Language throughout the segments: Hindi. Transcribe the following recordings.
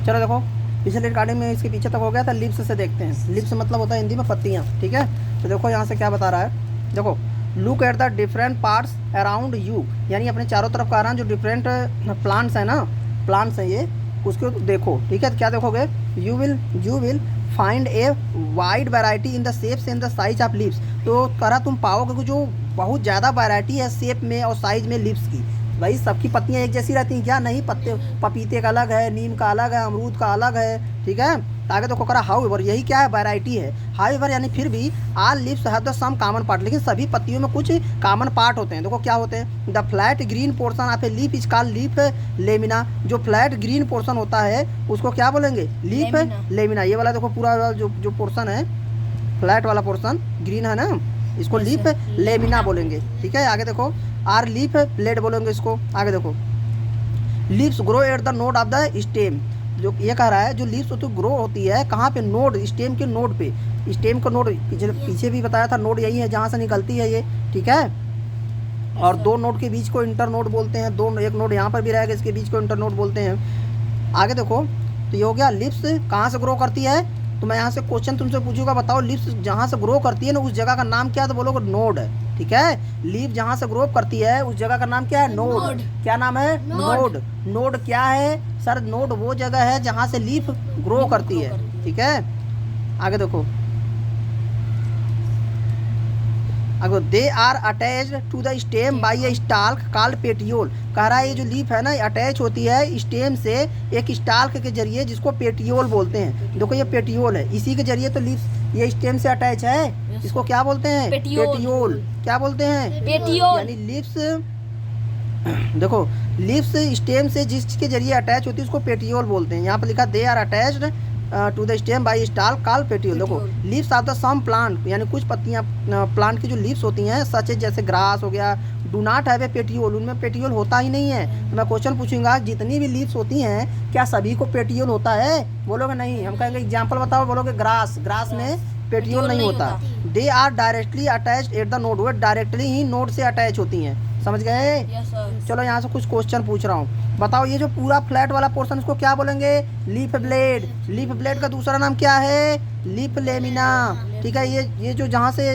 चलो देखो पिछले रिकॉर्डिंग में इसके पीछे तक हो गया था। लिप्स से देखते हैं। लिप्स मतलब होता है हिंदी में पत्तियाँ, ठीक है। तो देखो यहाँ से क्या बता रहा है, देखो look at the different parts around you, यानी अपने चारों तरफ का जो डिफरेंट प्लांट्स है ना, प्लांट्स हैं ये, उसको देखो, ठीक है। तो क्या देखोगे, you will find a wide variety in the shapes and the size of lips. तो करा तुम पाओगे कि जो बहुत ज़्यादा वैरायटी है शेप में और साइज में लिप्स की। भाई सबकी पत्तियाँ एक जैसी रहती हैं क्या? नहीं, पत्ते पपीते का अलग है, नीम का अलग है, अमरूद का अलग है, ठीक है। आगे देखो करा हाउएवर, यही क्या है, वैरायटी है। हाउएवर यानी फिर भी all leaves have the some common part, लेकिन सभी पत्तियों में कुछ कॉमन पार्ट होते हैं। देखो क्या होते हैं, the flat green portion of A leaf is called leaf lamina. जो फ्लैट ग्रीन पोर्शन होता है उसको क्या बोलेंगे, लीफ लेमिना। ये वाला देखो पूरा जो पोर्शन है, फ्लैट वाला पोर्शन ग्रीन है ना, इसको लीफ लेमिना बोलेंगे, ठीक है। आगे देखो आर लीफ ब्लेड बोलेंगे इसको। आगे देखो leaves grow at the node of the stem. जो ये कह रहा है जो लीव्स तो ग्रो होती है कहाँ पे, नोड, स्टेम के नोड पे। स्टेम का नोड पीछे भी बताया था, नोड यही है जहाँ से निकलती है ये, ठीक है। और दो नोड के बीच को इंटर नोड बोलते हैं। दो, एक नोड यहाँ पर भी रहेगा, इसके बीच को इंटर नोड बोलते हैं। आगे देखो तो ये हो गया लिप्स कहाँ से ग्रो करती है। तो मैं यहाँ से क्वेश्चन तुमसे पूछूंगा, बताओ लिप्स जहाँ से ग्रो करती है ना उस जगह का नाम क्या है, तो बोलोगे नोड है, ठीक है। लीफ जहाँ से ग्रो करती है उस जगह का नाम क्या है, नोड। क्या नाम है, नोड। नोड क्या है सर, नोड वो जगह है जहाँ से लीफ ग्रो करती है, ठीक है। आगे देखो अगर they are attached to the stem by a stalk called petiole. कह रहा है ये जो लीफ है ना अटैच होती है स्टेम से एक स्टाल्क के जरिए, जिसको पेटियोल बोलते हैं। देखो ये पेटियोल है, इसी के जरिए तो लीफ ये स्टेम से अटैच है, इसको क्या बोलते हैं, पेटियोल। क्या बोलते हैं, पेटियोल। यानी लीव्स, देखो लीव्स स्टेम से जिसके जरिए अटैच होती है उसको पेटियोल बोलते हैं। यहाँ पर लिखा they are attached to the stem by stalk called petiole. देखो leaves of the some plant, यानी कुछ पत्तियाँ प्लांट की जो लीव्स होती हैं सच जैसे ग्रास हो गया, do not have a petiole, उनमें पेटियोल होता ही नहीं है। तो मैं क्वेश्चन पूछूंगा जितनी भी लीव्स होती हैं क्या सभी को पेटियोल होता है, बोलोगे नहीं। हम कहेंगे एग्जाम्पल बताओ, बोलोगे ग्रास, ग्रास में पेटियोल नहीं होता। They are directly attached at the node, वो डायरेक्टली ही नोड से अटैच होती हैं, समझ गए। चलो यहाँ से कुछ क्वेश्चन पूछ रहा हूँ, बताओ ये जो पूरा फ्लैट वाला पोर्शन इसको क्या बोलेंगे, लीफ ब्लेड। लीफ ब्लेड का दूसरा नाम क्या है, लीफ लेमिना, ठीक है। ये जो जहाँ से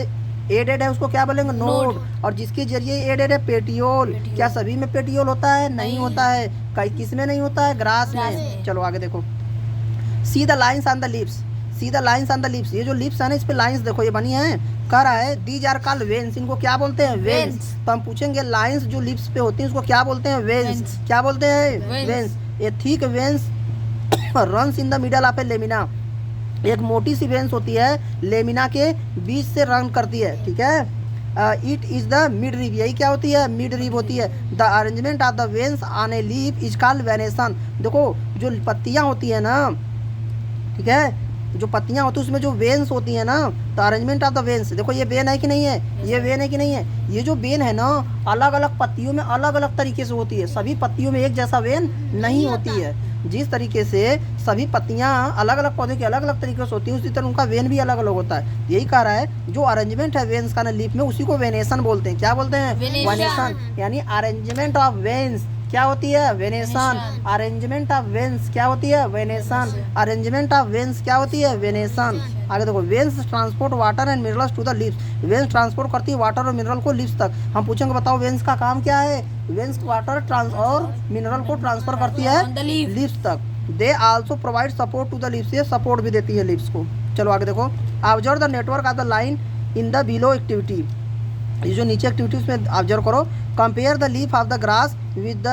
एडेड है उसको क्या बोलेंगे, नोड। और जिसके जरिए एडेड है पेटियोल। क्या सभी में पेटियोल होता है, नहीं होता है। किस में नहीं होता है, ग्रास में। चलो आगे देखो, see the lines on the lips, see the lines on the lips. ये जो लिप्स है ना इस पे लाइन्स देखो ये बनी है। कह रहा है दीज आर कॉल्ड वेन्स, इनको क्या बोलते हैं, वेन्स। तो हम पूछेंगे लाइन्स जो लिप्स पे होती हैं उसको क्या बोलते हैं, वेन्स। क्या बोलते हैं, veins. A thick veins runs in the middle of A lamina. एक मोटी सी वेन्स होती है लेमिना के बीच से रन करती है, ठीक है। It is the midrib, यही क्या होती है, मिड रिब होती है। The arrangement of the veins on a leaf is called venation. देखो जो पत्तियाँ होती है ना, ठीक है, जो पत्तियाँ होती है उसमें जो वेन्स होती है ना, तो अरेंजमेंट ऑफ द वेन्स, देखो ये वेन है कि नहीं है, ये वेन है कि नहीं है। ये जो वेन है ना अलग अलग पत्तियों में अलग अलग तरीके से होती है, सभी पत्तियों में एक जैसा वेन नहीं होती है। जिस तरीके से सभी पत्तियाँ अलग अलग पौधे की अलग अलग तरीके से होती है उसी तरह उनका वेन भी अलग अलग होता है। यही कह रहा है जो अरेंजमेंट है वेन्स का ना लीफ में उसी को वेनेसन बोलते हैं। क्या बोलते हैं, वेनेसन। यानी अरेंजमेंट ऑफ वेन्स क्या होती है, वेनेसन। अरेंजमेंट ऑफ वेन्स क्या होती है, वेनेसन। अरेंजमेंट ऑफ वेन्स क्या होती है, वेनेसन। आगे देखो veins transport water and minerals to the leaves. Veins transport करती है वाटर और मिनरल को लीव्स तक। हम पूछेंगे बताओ वेन्स का काम क्या है, वेन्स वाटर और मिनरल को ट्रांसफर करती है लीव्स तक। They also provide support to the leaves, ये सपोर्ट भी देती है लीव्स को। चलो आगे देखो, observe the network of the line in the below activity. ये जो नीचे एक्टिविटी उसमें ऑब्जर्व करो। Compare the leaf of the grass with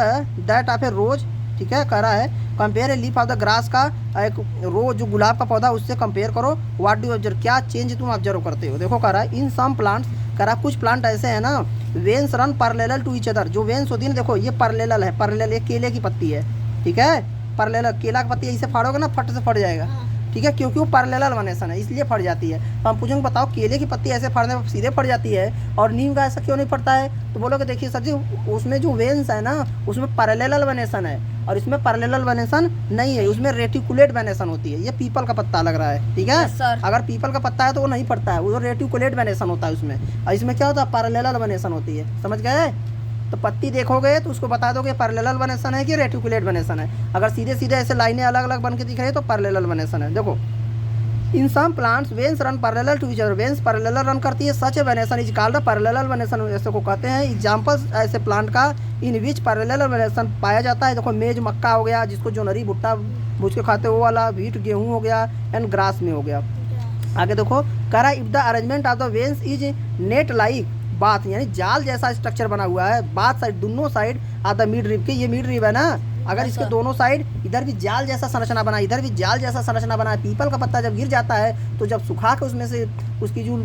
that of a rose, ठीक है। कह रहा है compare a leaf of the grass का एक रोज जो गुलाब का पौधा उससे कंपेयर करो। व्हाट डू ऑब्जर्व, क्या चेंज तुम ऑब्जर्व करते हो। देखो कह रहा है इन सम प्लांट्स, कह रहा है कुछ प्लांट ऐसे हैं ना veins run parallel to each other. जो वेन्स होती है ना देखो ये पैरेलल है, पैरेलल ये केले की पत्ती है, ठीक है। पैरेलल केला की पत्ती ऐसे फाड़ोगे ना फट से फट जाएगा, ठीक है, क्योंकि वो पैरेलल वेनेसन है इसलिए फट जाती है। तो हम पूछेंगे बताओ केले की पत्ती ऐसे फाड़ने पर सीधे फट जाती है और नीम का ऐसा क्यों नहीं फटता है। तो बोलोगे देखिए सर जी उसमें जो वेन्स है ना उसमें पैरेलल वेनेसन है और इसमें पैरेलल वेनेसन नहीं है, उसमें रेटिकुलेट वेनेसन होती है। ये पीपल का पत्ता लग रहा है, ठीक है। अगर पीपल का पत्ता है तो वो नहीं फटता है, वो रेटिकुलेट वेनेसन होता है उसमें, और इसमें क्या होता है पैरेलल वेनेसन होती है, समझ गए। तो पत्ती देखोगे तो उसको बता दोगे पैरेलल वेनेसन है कि रेटिकुलेट वेनेसन है। अगर सीधे सीधे ऐसे लाइनें अलग अलग बन के दिख रही है तो पैरेलल वेनेसन है। देखो in some plants veins run parallel to each other, veins parallel run करती है, such venation is called the parallel venation, ऐसे को कहते हैं। एग्जांपल्स ऐसे प्लांट का इन विच पैरेलल वेनेसन पाया जाता है। देखो मेज मक्का हो गया, जिसको जोनरी भुट्टा भूज के खाते वो वाला, व्हीट गेहूँ हो गया, एंड ग्रास में हो गया। आगे देखो कह रहा है if the arrangement of the veins is net like बात, यानी जाल जैसा स्ट्रक्चर बना हुआ है, बात साइड दोनों side of the midrib के, ये मिड रिब है ना, अगर इसके दोनों साइड इधर भी जाल जैसा संरचना बना, इधर भी जाल जैसा संरचना बना है। पीपल का पत्ता जब गिर जाता है तो जब सुखा के उसमें से उसकी जो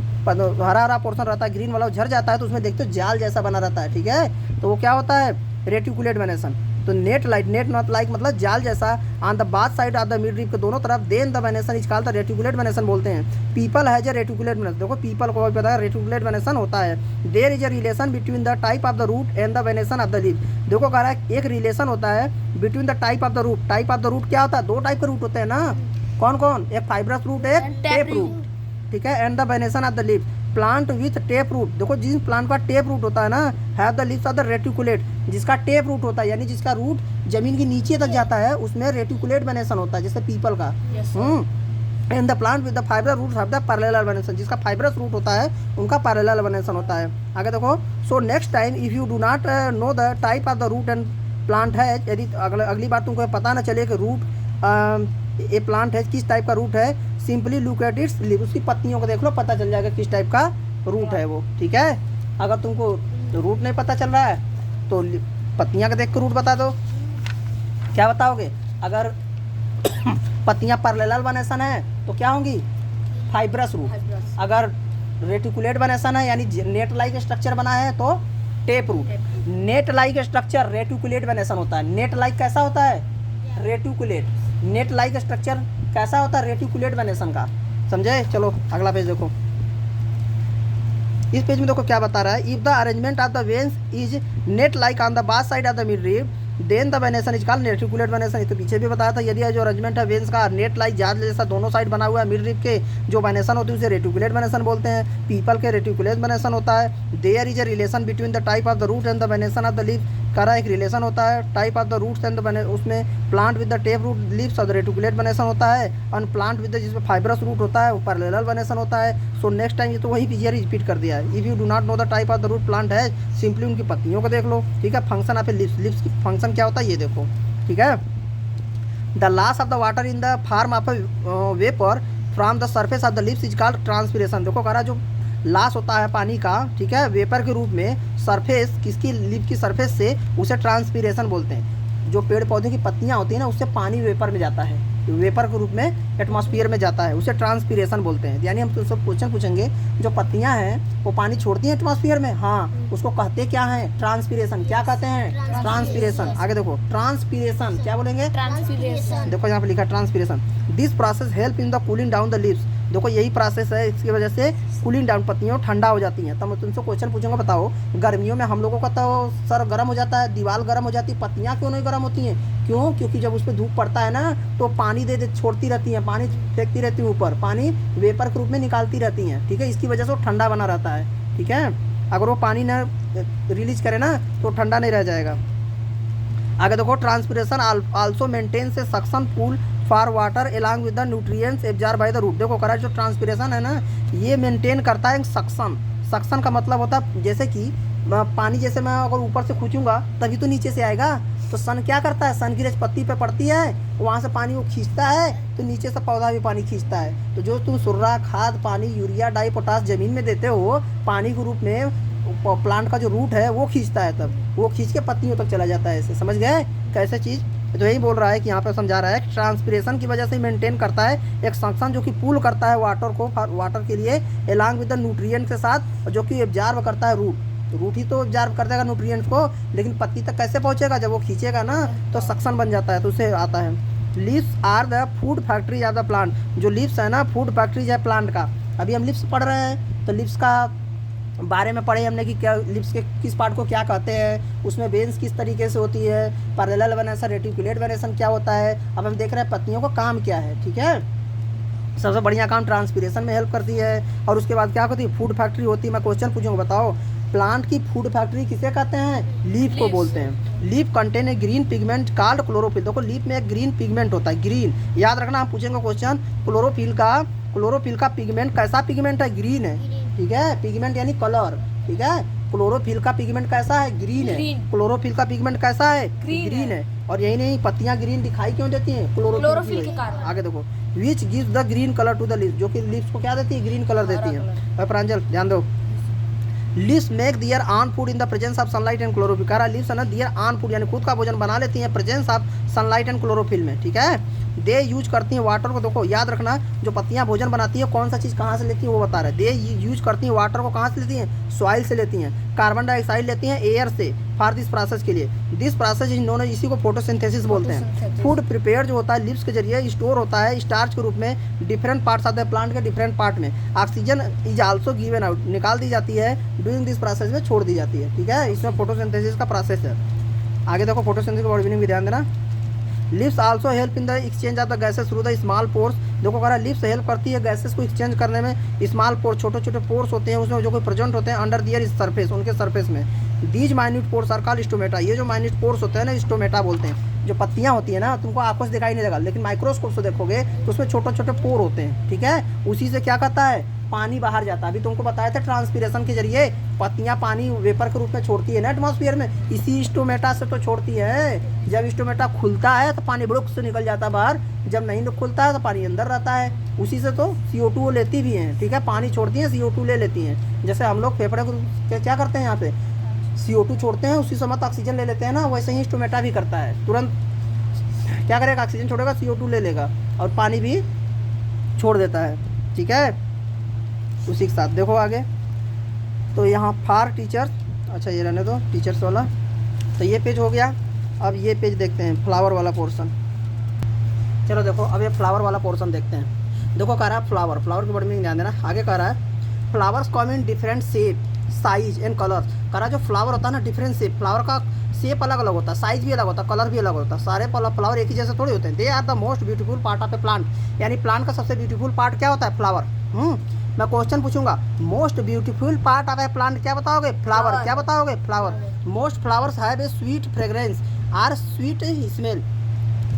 हरा हरा पोर्शन रहता है ग्रीन वाला झड़ जाता है तो उसमें देखते हो जाल जैसा बना रहता है, ठीक है। तो वो क्या होता है रेटिकुलेट वेनेसन। तो net like, net not like मतलब जाल जैसा, on the both side of the midrib के दोनों तरफ, then the venation is called the reticulate venation बोलते हैं। पीपल है जो रेटिकुलेट वेनेसन, देखो पीपल को पता है रेटिकुलेट वेनेसन होता है। There is a relation between the type of the root and the venation of the leaf. देखो कह रहा है एक रिलेशन होता है between the type of the root. Type of the root क्या होता है, दो टाइप के रूट होते हैं ना, कौन कौन, एक फाइब्रस रूट एक टेप रूट, ठीक है, and the venation of the leaf. Plant with tap root, देखो जिस प्लांट का टेप रूट होता है ना, have the leaves of the reticulate, जिसका टेप रूट होता है यानी जिसका रूट जमीन के नीचे तक जाता है उसमें रेटिकुलेट वेनेसन होता है, जैसे पीपल का। And the plant with the fiber root have the parallel venation, जिसका फाइबरस रूट होता है उनका पैरेलल वेनेसन होता है। आगे देखो so next time if you do not know the type of the root and plant है, यदि अगली बार तुमको पता ना चले कि रूट ये प्लांट है किस टाइप का रूट है, simply look at its leaf, उसकी पत्तियों को देख लो, पता चल जाएगा किस टाइप का रूट है वो, ठीक है। अगर तुमको रूट नहीं पता चल रहा है तो पत्तियां का देख कर रूट बता दो। क्या बताओगे, अगर पत्तियां पैरेलल वेनेसन है तो क्या होंगी, फाइब्रस रूट। अगर रेटिकुलेट वेनेसन है यानी नेट लाइक स्ट्रक्चर बना है तो tap root. Net like structure reticulate venation होता है। नेट लाइक कैसा होता है, रेटिकुलेट। नेट लाइक स्ट्रक्चर कैसा होता है, रेटिकुलेट वेनेसन का, समझे। चलो अगला पेज देखो, इस पेज में देखो क्या बता रहा है, if the arrangement of the veins is net like on the both side of the midrib then the venation is called reticulate venation. तो पीछे भी बताया था, यदि जो अरेंजमेंट है वेन्स का नेट लाइक जाल जैसा दोनों साइड बना हुआ है मिड रिब के, जो वेनेसन होती है उसे रेटिकुलेट वेनेसन बोलते हैं। पीपल के रेटिकुलेट वेनेसन होता है। There is a relation between the type of the root and the venation of the leaf, करा एक रिलेशन होता है type of the roots and the, उसमें plant with the tap root leaves of the reticulate venation होता है, और प्लांट विद द जिसमें फाइब्रस रूट होता है वो पैरेलल वेनेसन होता है। सो नेक्स्ट टाइम ये तो वही पीछे रिपीट कर दिया है। If you do not know the type of the root plant है, सिंपली उनकी पत्तियों को देख लो, ठीक है। फंक्शन ऑफ लिप्स, लिप्स की फंक्शन क्या होता है ये देखो, ठीक है। The loss of the water in the form of vapour from the surface of the leaves is called transpiration. देखो कह रहा जो लॉस होता है पानी का, ठीक है, वेपर के रूप में सरफेस किसकी, लिप की सरफेस से, उसे ट्रांसपिरेशन बोलते हैं। जो पेड़ पौधे की पत्तियां होती हैं ना उससे पानी वेपर में जाता है, वेपर के रूप में एटमॉस्फेयर में जाता है, उसे ट्रांसपिरेशन बोलते हैं। यानी हम तुमसे क्वेश्चन पूछेंगे जो पत्तियां हैं वो पानी छोड़ती हैं एटमॉस्फेयर में, हाँ, उसको कहते क्या है, ट्रांसपिरेशन। क्या कहते हैं, ट्रांसपिरेशन। आगे देखो ट्रांसपिरेशन क्या बोलेंगे, ट्रांसपिरेशन। देखो यहाँ पे लिखा transpiration. This process help in the cooling down the leaves. देखो यही प्रोसेस है, इसकी वजह से कूलिंग डाउन, पत्तियां ठंडा हो जाती हैं। तो मैं तुमसे क्वेश्चन पूछूंगा, बताओ गर्मियों में हम लोगों का तो सर गर्म हो जाता है, दीवार गर्म हो जाती है, पत्तियां क्यों नहीं गर्म होती हैं, क्यों, क्योंकि जब उस पर धूप पड़ता है ना तो पानी दे छोड़ती रहती हैं, पानी फेंकती रहती हैं ऊपर, पानी वेपर के रूप में निकालती रहती हैं, ठीक है। इसकी वजह से वो ठंडा बना रहता है, ठीक है। अगर वो पानी ना रिलीज करे ना तो ठंडा नहीं रह जाएगा। आगे देखो transpiration also maintains a suction pull for water along with the nutrients absorb by the root. देखो करा जो ट्रांसपिरेशन है ना ये मेंटेन करता है सक्शन। सक्शन का मतलब होता है जैसे कि पानी, जैसे मैं अगर ऊपर से खींचूंगा तभी तो नीचे से आएगा। तो सन क्या करता है, सन की रेज पत्ती पे पड़ती है, वहाँ से पानी वो खींचता है, तो नीचे से पौधा भी पानी खींचता है। तो जो तुम सुर्रा, खाद, पानी, यूरिया, डाई, पोटास जमीन में देते हो पानी के रूप में, प्लांट का जो रूट है वो खींचता है, तब वो खींच के पत्तियों तक चला जाता है। ऐसे समझ गए कैसे चीज़। तो यही बोल रहा है कि यहाँ पे समझा रहा है ट्रांसपिरेशन की वजह से मेंटेन करता है एक सक्शन जो कि पुल करता है वाटर को, वाटर के लिए एलॉन्ग विद द न्यूट्रिएंट के साथ, जो कि एब्जॉर्ब करता है रूट। रूट ही तो एब्जॉर्ब कर देगा न्यूट्रिएंट्स को, लेकिन पत्ती तक कैसे पहुँचेगा, जब वो खींचेगा ना तो सक्शन बन जाता है, तो उसे आता है। Leaves are the food factories of the plant. जो लीव्स है ना फूड फैक्ट्रीज है प्लांट का। अभी हम लीव्स पढ़ रहे हैं तो लीव्स का बारे में पढ़े हमने कि क्या लिप्स के किस पार्ट को क्या कहते हैं, उसमें वेन्स किस तरीके से होती है, पैरेलल वेनेसन, रेटिकुलेट वेनेसन क्या होता है। अब हम देख रहे हैं पत्तियों का काम क्या है, ठीक है। सबसे बढ़िया काम ट्रांसपिरेशन में हेल्प करती है। और उसके बाद क्या होती है, फूड फैक्ट्री होती है। मैं क्वेश्चन पूछूंगा, बताओ प्लांट की फूड फैक्ट्री किसे कहते हैं? लीफ को बोलते हैं। Leaf contain a green pigment called chlorophyll. देखो लीफ में एक ग्रीन पिगमेंट होता है, ग्रीन। याद रखना, आप पूछेंगे क्वेश्चन, क्लोरोफिल का पिगमेंट कैसा पिगमेंट है? ग्रीन है, ठीक है। पिगमेंट यानी कलर, ठीक है। क्लोरोफिल का पिगमेंट कैसा है? ग्रीन है। क्लोरोफिल का पिगमेंट कैसा है? ग्रीन है। और यही नहीं, पत्तियां ग्रीन दिखाई क्यों देती हैं? क्लोरोफिल के कारण। आगे देखो, which gives the green colour to the leaf, जो कि लीव्स को क्या देती है? ग्रीन कलर देती है। प्रांजल ध्यान दो, leaves make their own food in the presence of sunlight and chlorophyll. कह रहा लीव्स है ना, दियर ऑन फूड यानी खुद का भोजन बना लेती हैं presence of sunlight and chlorophyll में, ठीक है। दे यूज करती हैं वाटर को। देखो याद रखना, जो पत्तियां भोजन बनाती है कौन सा चीज़ कहाँ से लेती है वो बता रहे हैं। दे यूज करती हैं वाटर को, कहाँ से लेती हैं? सॉइल से लेती हैं। कार्बन डाइऑक्साइड लेती हैं एयर से फॉर दिस प्रोसेस के लिए। दिस प्रोसेस इन्होंने इसी को फोटोसिंथेसिस बोलते हैं। फूड प्रिपेयर जो होता है लीव्स के जरिए स्टोर होता है स्टार्च के रूप में डिफरेंट पार्ट्स आते हैं प्लांट के डिफरेंट पार्ट में। Oxygen is also given out, निकाल दी जाती है डूइंग दिस प्रोसेस में, छोड़ दी जाती है, ठीक है। इसमें फोटोसिंथेसिस का प्रोसेस है। आगे देखो, फोटोसिंथेसिस का वर्ड मीनिंग भी ध्यान देना। Lips also help in the exchange of the gases through the small pores. देखो कह रहा है लिप्स हेल्प करती है गैसेस को एक्सचेंज करने में। स्मॉल पोर्स, छोटे छोटे पोर्स होते हैं उसमें, जो कोई प्रेजेंट होते हैं अंडर दियर सरफेस, उनके सरफेस में। These minute pores are called stomata. ये जो माइन्यूट पोर्स होते हैं ना, स्टोमेटा बोलते हैं। जो पत्तियां होती है ना, तुमको आंखों से दिखाई नहीं देगा, लेकिन माइक्रोस्कोप से देखोगे तो उसमें छोटे छोटे पोर होते हैं, ठीक है। उसी से क्या कहता है? पानी बाहर जाता है। अभी तुमको बताया था ट्रांसपीरेशन के जरिए पत्तियां पानी वेपर के रूप में छोड़ती है ना एटमॉस्फेयर में, इसी स्टोमेटा से तो छोड़ती है। जब स्टोमेटा खुलता है तो पानी बुड़ुक से निकल जाता है बाहर, जब नहीं खुलता है तो पानी अंदर रहता है। उसी से तो CO2 लेती भी हैं, ठीक है। पानी छोड़ती हैं, CO2 ले लेती हैं। जैसे हम लोग फेफड़े को क्या करते हैं, यहाँ पे CO2 छोड़ते हैं, उसी समय ऑक्सीजन ले लेते हैं ना, वैसे ही स्टोमेटा भी करता है। तुरंत क्या करेगा? ऑक्सीजन छोड़ेगा, CO2 ले लेगा और पानी भी छोड़ देता है, ठीक है। उसी के साथ देखो आगे, तो यहाँ फॉर टीचर्स, अच्छा ये रहने दो टीचर्स वाला, तो ये पेज हो गया। अब ये पेज देखते हैं, फ्लावर वाला पोर्शन। चलो देखो, अब ये फ्लावर वाला पोर्शन देखते हैं। देखो कह रहा है फ्लावर, फ्लावर के वर्ड में ध्यान देना। आगे कह रहा है flowers come in different shape, size and colour. कह रहा है जो फ्लावर होता है ना, डिफरेंट शेप, फ्लावर का शेप अलग अलग होता है, साइज भी अलग होता है, कलर भी अलग होता है। सारे फ्लावर एक ही जैसे थोड़ी होते हैं। They are the most beautiful part of a plant. यानी प्लांट का सबसे ब्यूटीफुल पार्ट क्या होता है? फ्लावर। मैं क्वेश्चन पूछूंगा, most beautiful part of a plant क्या बताओगे? फ्लावर। क्या बताओगे? Flower. Most flowers have a sweet fragrance or sweet smell.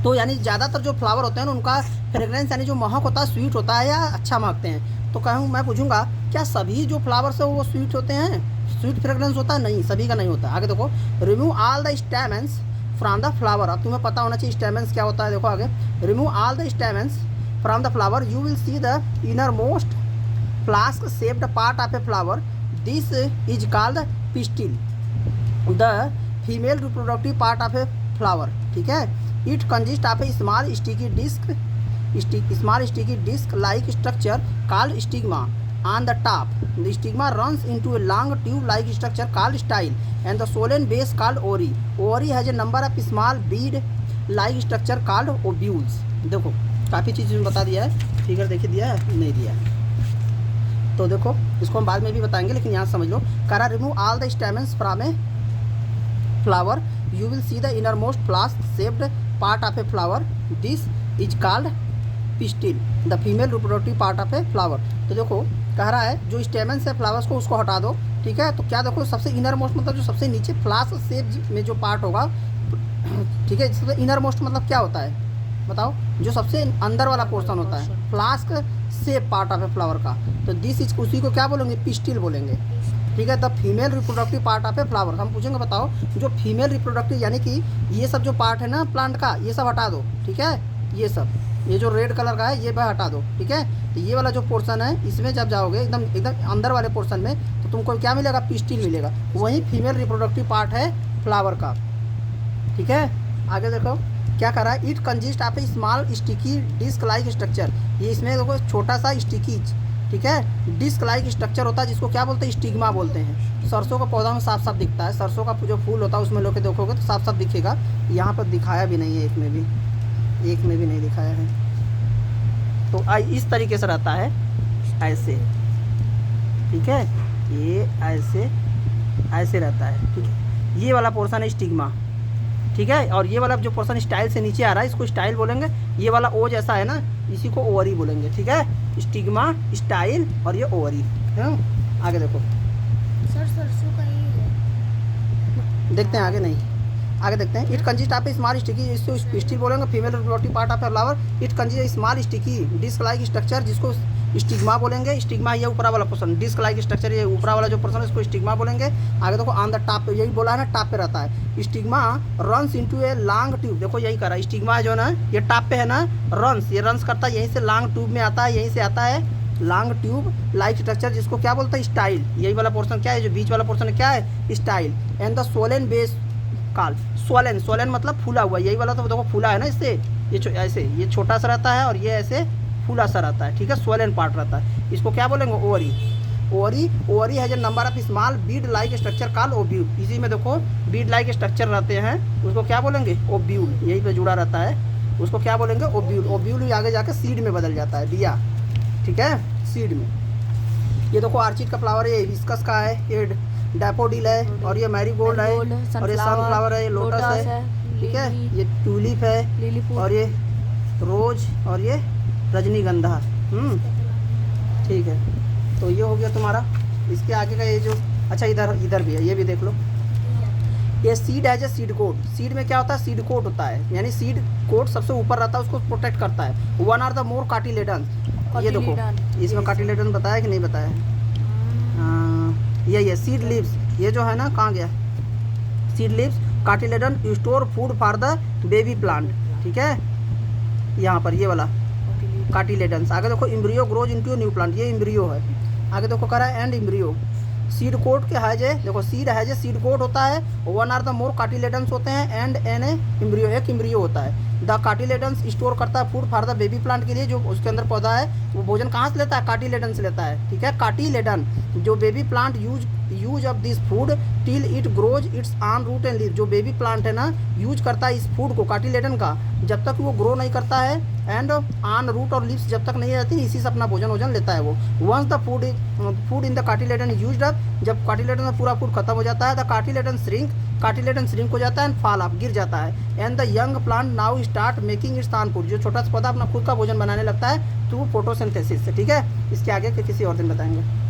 तो यानी ज़्यादातर जो फ्लावर होते हैं ना, उनका फ्रेग्रेंस यानी जो महक होता है स्वीट होता है या अच्छा महकते हैं। तो कहूँ मैं पूछूंगा, क्या सभी जो फ्लावर्स है वो स्वीट होते हैं? स्वीट फ्रेग्रेंस होता है? नहीं, सभी का नहीं होता। आगे देखो, remove all the stamens from the flower. अब तुम्हें पता होना चाहिए स्टेमेंस क्या होता है। देखो आगे, remove all the stamens from the flower, you will see the inner most flask shaped part of a flower. This is called pistil, the female reproductive part of a flower, ठीक है। It consists of a small sticky disc like structure called stigma on the top. The stigma runs into a long tube like structure called style and the solen base called ovary. Ovary has a number of small bead like structure called ovules. देखो काफ़ी चीज़ें बता दिया है, फिगर देखिए दिया है नहीं दिया है, तो देखो इसको हम बाद में भी बताएंगे, लेकिन यहाँ समझ लो। करा remove all the stamens from a flower, you will see the inner most flask shaped part of a flower. This is called pistil, the female reproductive part of a flower. तो देखो कह रहा है जो स्टेमेंस है फ्लावर्स को उसको हटा दो, ठीक है। तो क्या देखो, सबसे इनर मोस्ट मतलब जो सबसे नीचे फ्लास्क शेप में जो पार्ट होगा, ठीक है। सबसे इनर मोस्ट मतलब क्या होता है बताओ? जो सबसे अंदर वाला पोर्शन होता है, flask shape part of a flower का। तो दिस इज, उसी को क्या बोलेंगे? पिस्टिल बोलेंगे, ठीक है। The female reproductive part of a flower. हम पूछेंगे बताओ जो फीमेल रिप्रोडक्टिव यानी कि ये सब जो पार्ट है ना प्लांट का, ये सब हटा दो, ठीक है। ये सब, ये जो रेड कलर का है ये हटा दो, ठीक है। तो ये वाला जो पोर्शन है, इसमें जब जाओगे एकदम अंदर वाले पोर्शन में, तो तुमको क्या मिलेगा? पिस्टिल मिलेगा। वही फीमेल रिप्रोडक्टिव पार्ट है फ्लावर का, ठीक है। आगे देखो क्या कर रहा है, it consist of a small sticky disc like structure. ये इसमें देखो छोटा सा स्टिकी, ठीक है, डिस्क लाइक स्ट्रक्चर होता है, जिसको क्या बोलते हैं? स्टिग्मा बोलते हैं। सरसों का पौधा में साफ साफ दिखता है, सरसों का जो फूल होता है उसमें लोग देखोगे तो साफ साफ दिखेगा। यहाँ पर दिखाया भी नहीं है, एक में भी नहीं दिखाया है। तो इस तरीके से रहता है, ऐसे, ठीक है, ये ऐसे रहता है, ठीक है। ये वाला पोर्शन है स्टिग्मा, ठीक है। और ये वाला जो पोर्शन स्टाइल से नीचे आ रहा है इसको स्टाइल बोलेंगे। ये वाला ओ जैसा है ना, इसी को ओवरी बोलेंगे, ठीक है। स्टिग्मा, स्टाइल और ये ओवरी है। आगे देखो सर सरसों का ही है। देखते हैं आगे, नहीं आगे देखते हैं। It consist of a small sticky, इसको स्टिल बोलेंगे, female reproductive part of a flower. It consist small sticky disc like structure, जिसको स्टिग्मा बोलेंगे। स्टिग्मा ये ऊपरा वाला पोर्शन, डिस्क लाइक स्ट्रक्चर ये ऊपरा वाला जो पोर्शन है इसको स्टिग्मा बोलेंगे। आगे देखो ऑन द टॉप पे, यही बोला है ना, टॉप पे रहता है। Stigma runs into a long tube, देखो यही करा, स्टिग्मा जो ना ये टॉप पे है ना, रन्स, ये रन्स करता है यहीं से लॉन्ग ट्यूब में आता है, यहीं से आता है लॉन्ग ट्यूब लाइक स्ट्रक्चर, जिसको क्या बोलता है, स्टाइल। यही वाला पोर्शन क्या है, जो बीच वाला पोर्शन क्या है, style. And the Solan base काल, सोलन, सोलन मतलब फूला हुआ, यही वाला तो देखो फूला है ना, इससे ये ऐसे ये छोटा सा रहता है और ये ऐसे फूला सा रहता है, ठीक है, सोलन पार्ट रहता है। इसको क्या बोलेंगे, ओवरी। ओवरी, ओवरी है जो number of small Beed like structure call ovule, इसी में देखो बीड लाइक स्ट्रक्चर रहते हैं, उसको क्या बोलेंगे, ओव्यूल, यही पे जुड़ा रहता है, उसको क्या बोलेंगे, ओव्यूल। ओव्यूल भी आगे जाके सीड में बदल जाता है, बिया, ठीक है, सीड में। ये देखो आर्चिड का फ्लावर है, ये हिबिस्कस का है, ये डैफोडिल है, और ये मैरीगोल्ड है, और ये सनफ्लावर है, ये लोटस है, ठीक है, ये ट्यूलिप है, और ये रोज, और ये रजनीगंधा। ठीक है, तो ये हो गया तुम्हारा। इसके आगे का ये जो, अच्छा इधर भी है, ये भी देख लो। ये सीड है, जो सीड कोट, सीड में क्या होता है, सीड कोट होता है, यानी सीड कोट सबसे ऊपर रहता है, उसको प्रोटेक्ट करता है। वन आर द मोर कार्टिलेडन, ये देखो इसमें कार्टिलेडन बताया कि नहीं बताया, ये सीड लीव्स, ये जो है ना, कहाँ गया, seed leaves cotyledon store food for the baby plant, ठीक है, यहाँ पर ये वाला कार्टिलेडन्स। आगे देखो embryo grows into new plant, ये एम्ब्रियो है। आगे देखो करा एंड एम्ब्रियो। सीड कोट के है जे, देखो सीड है जे सीड कोट होता है, वन आर द मोर कार्टिलेडन्स होते हैं, एंड एन एम्ब्रियो, एक एम्ब्रियो होता है। द कार्टिलेडन्स स्टोर करता है food for the baby plant के लिए, जो उसके अंदर पौधा है वो भोजन कहाँ से लेता है, कार्टिलेडन से लेता है, ठीक है, कार्टिलेडन। जो baby plant use of this food till it grows its own root and leave, जो बेबी प्लांट है ना, यूज करता है इस फूड को, कार्टिलेडन का, जब तक वो ग्रो नहीं करता है, एंड ऑन रूट और लीव्स जब तक नहीं रहती, इसी से अपना भोजन लेता है वो। Once the food in the cotyledon used up, जब कार्टिलेडन में पूरा फूड खत्म हो जाता है, द कार्टिलेडन श्रिंक हो जाता है, एंड फॉल ऑफ, गिर जाता है। And the young plant now start making it's on food, जो छोटा सा पौधा अपना खुद का भोजन बनाने लगता है थ्रू फोटोसिंथेसिस से, ठीक है। इसके आगे के किसी और दिन बताएंगे।